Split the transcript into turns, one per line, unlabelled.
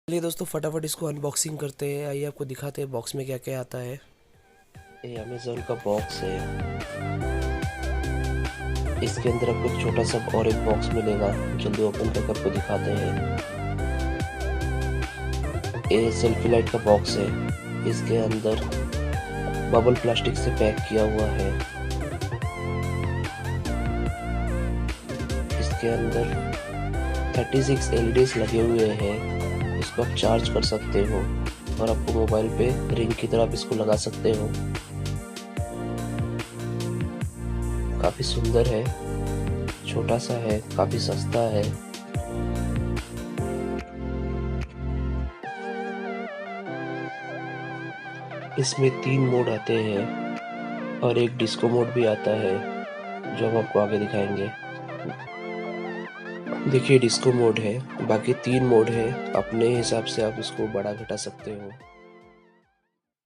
चलिए दोस्तों फटाफट इसको अनबॉक्सिंग करते हैं। आइए आपको दिखाते हैं बॉक्स में क्या क्या आता है। ये अमेज़न का बॉक्स है। इसके अंदर आपको एक छोटा सा और एक बॉक्स मिलेगा। जल्दी ओपन करके आपको दिखाते हैं। ये सेल्फी लाइट का बॉक्स है। इसके अंदर बबल प्लास्टिक से पैक किया हुआ है। इसके अंदर 36 LEDs लगे हुए हैं। इसको आप चार्ज कर सकते हो और आपको मोबाइल पे रिंग की तरह आप इसको लगा सकते हो। काफी सुंदर है, छोटा सा है, काफी सस्ता है। इसमें 3 मोड आते हैं और एक डिस्को मोड भी आता है जो हम आपको आगे दिखाएंगे। देखिए डिस्को मोड है, बाकी 3 मोड है। अपने हिसाब से आप इसको बड़ा घटा सकते हो।